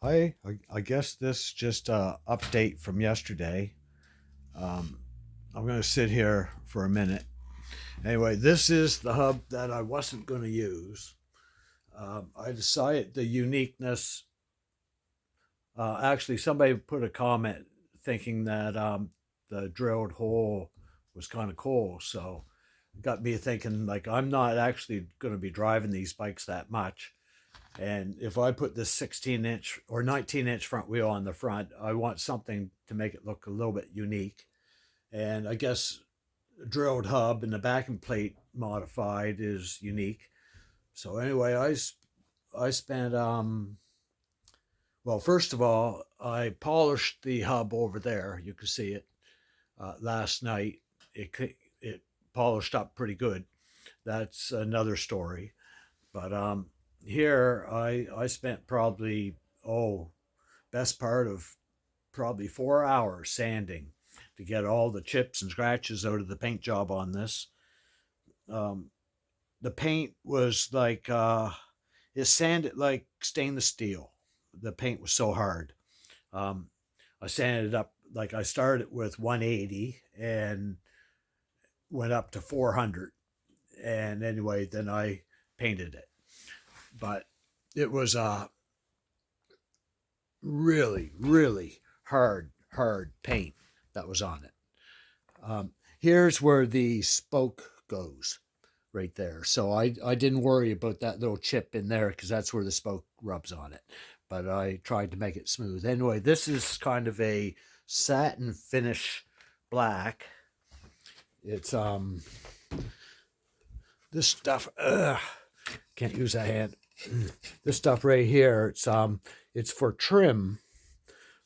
I guess this just a update from yesterday. Um, I'm going to sit here for a minute. Anyway, this is the hub that I wasn't going to use. I decided the uniqueness. Actually, somebody put a comment thinking that the drilled hole was kind of cool. So it got me thinking, like, I'm not actually going to be driving these bikes that much. And if I put this 16-inch or 19-inch front wheel on the front, I want something to make it look a little bit unique. And I guess a drilled hub and the backing plate modified is unique. So anyway, I spent well, first of all, I polished the hub over there. You can see it last night. It polished up pretty good. That's another story. But here I spent probably best part of probably 4 hours sanding to get all the chips and scratches out of the paint job on this. Um, the paint was like it sanded like stainless steel. The paint was so hard. Um, I sanded it up like I started with 180 and went up to 400. And anyway, then I painted it. But it was really, really hard paint that was on it. Here's where the spoke goes right there. So I didn't worry about that little chip in there because that's where the spoke rubs on it. But I tried to make it smooth. Anyway, this is kind of a satin finish black. It's this stuff. Can't use that hand. This stuff right here. It's for trim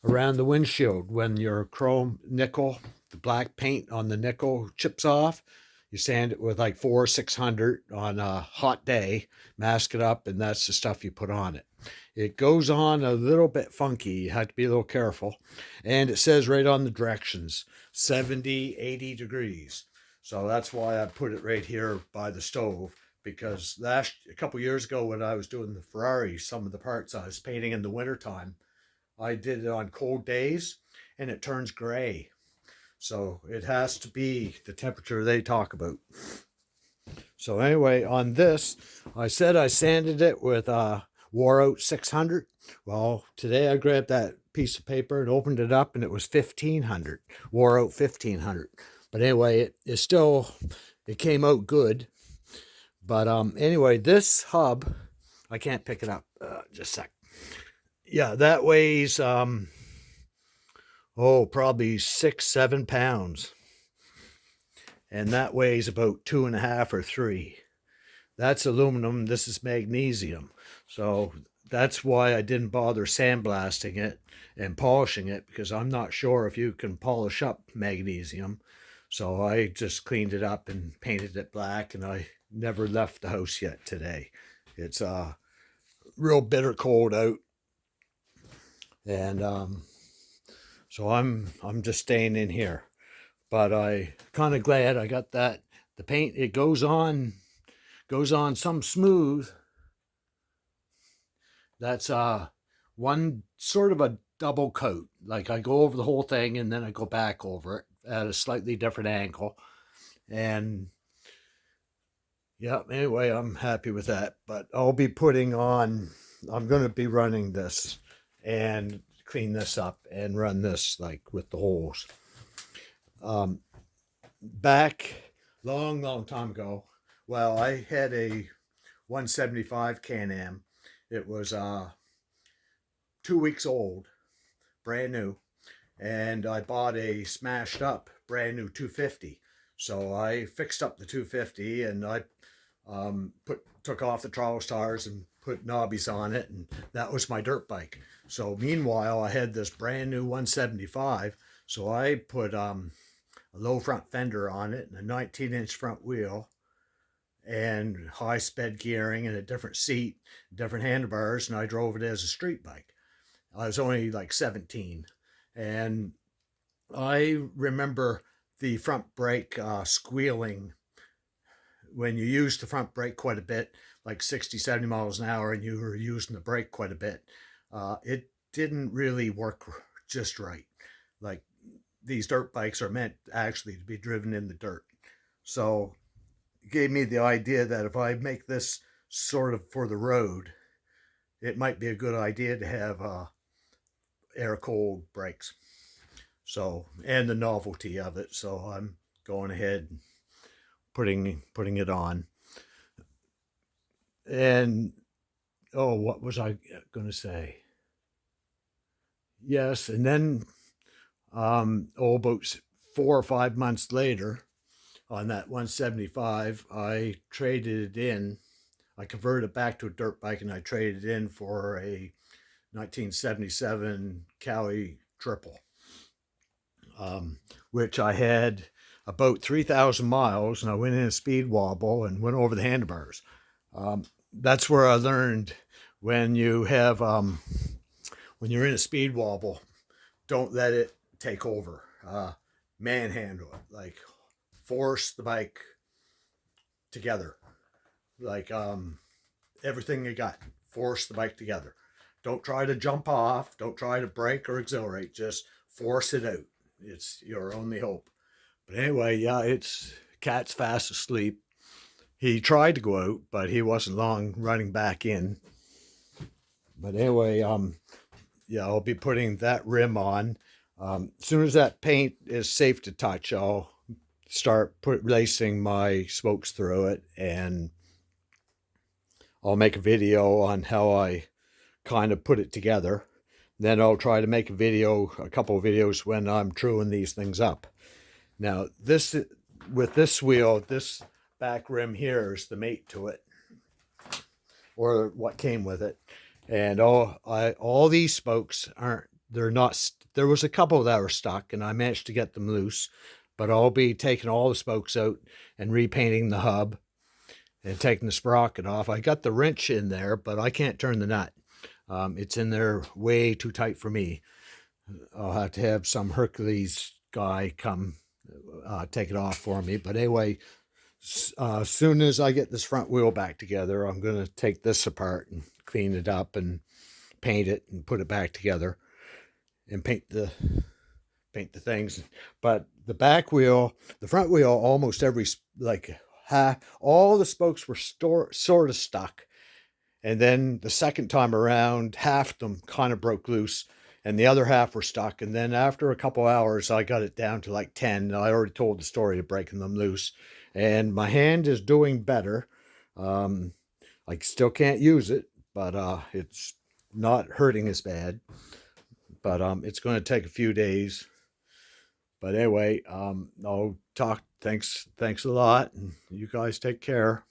around the windshield when your chrome nickel, the black paint on the nickel chips off. You sand it with like 600 on a hot day, mask it up, and that's the stuff you put on it. It goes on a little bit funky. You have to be a little careful. And it says right on the directions 70, 80 degrees. So that's why I put it right here by the stove because a couple years ago when I was doing the Ferrari, some of the parts I was painting in the wintertime, I did it on cold days and it turns gray. So it has to be the temperature they talk about. So anyway, on this, I said I sanded it with Wore Out 600. Well, today I grabbed that piece of paper and opened it up and it was 1500. Wore Out 1500. But anyway, it came out good. But anyway, this hub, I can't pick it up. Just a sec. Yeah, that weighs probably 6, 7 pounds. And that weighs about 2.5 or 3. That's aluminum. This is magnesium. So that's why I didn't bother sandblasting it and polishing it because I'm not sure if you can polish up magnesium. So I just cleaned it up and painted it black, and I never left the house yet today. It's real bitter cold out, and so I'm just staying in here. But I kind of glad I got that. The paint, it goes on some smooth. That's one sort of a double coat. Like I go over the whole thing and then I go back over it at a slightly different angle. And yeah, anyway, I'm happy with that. But I'm going to be running this and clean this up and run this like with the holes. Um, Back long time ago, well, I had a 175 Can-Am. It was 2 weeks old, brand new, and I bought a smashed up brand new 250. So I fixed up the 250 and I took off the trollow stars and put knobbies on it, and that was my dirt bike. So meanwhile, I had this brand new 175. So I put a low front fender on it and a 19-inch front wheel and high sped gearing and a different seat, different handlebars, and I drove it as a street bike. I was only like 17. And I remember the front brake squealing when you use the front brake quite a bit, like 60, 70 miles an hour, and you were using the brake quite a bit. It didn't really work just right. Like, these dirt bikes are meant actually to be driven in the dirt. So it gave me the idea that if I make this sort of for the road, it might be a good idea to have air cooled brakes. So, and the novelty of it. So I'm going ahead and putting it on. And oh, what was I going to say? Yes, and then about 4 or 5 months later, on that 175, I traded it in. I converted it back to a dirt bike, and I traded it in for a 1977 Cowie Triple, which I had about 3,000 miles, and I went in a speed wobble and went over the handlebars. That's where I learned when you have when you're in a speed wobble, don't let it take over. Manhandle it, like force the bike together, like everything you got. Force the bike together. Don't try to jump off. Don't try to brake or accelerate. Just force it out. It's your only hope. But anyway, yeah, it's Cat's fast asleep. He tried to go out, but he wasn't long running back in. But anyway, yeah, I'll be putting that rim on. As soon as that paint is safe to touch, I'll start lacing my spokes through it, and I'll make a video on how I kind of put it together. Then I'll try to make a couple of videos when I'm truing these things up. Now, with this wheel, this back rim here is the mate to it, or what came with it. And all these spokes they're not, there was a couple that were stuck, and I managed to get them loose, but I'll be taking all the spokes out and repainting the hub and taking the sprocket off. I got the wrench in there, but I can't turn the nut. It's in there way too tight for me. I'll have to have some Hercules guy come take it off for me. But anyway, as soon as I get this front wheel back together, I'm going to take this apart and clean it up and paint it and put it back together and paint the things. But the back wheel, the front wheel, almost all the spokes were sort of stuck. And then the second time around, half of them kind of broke loose, and the other half were stuck. And then after a couple hours, I got it down to like 10. I already told the story of breaking them loose. And my hand is doing better. I still can't use it, but it's not hurting as bad. But it's going to take a few days. But anyway, I'll talk. Thanks a lot. And you guys take care.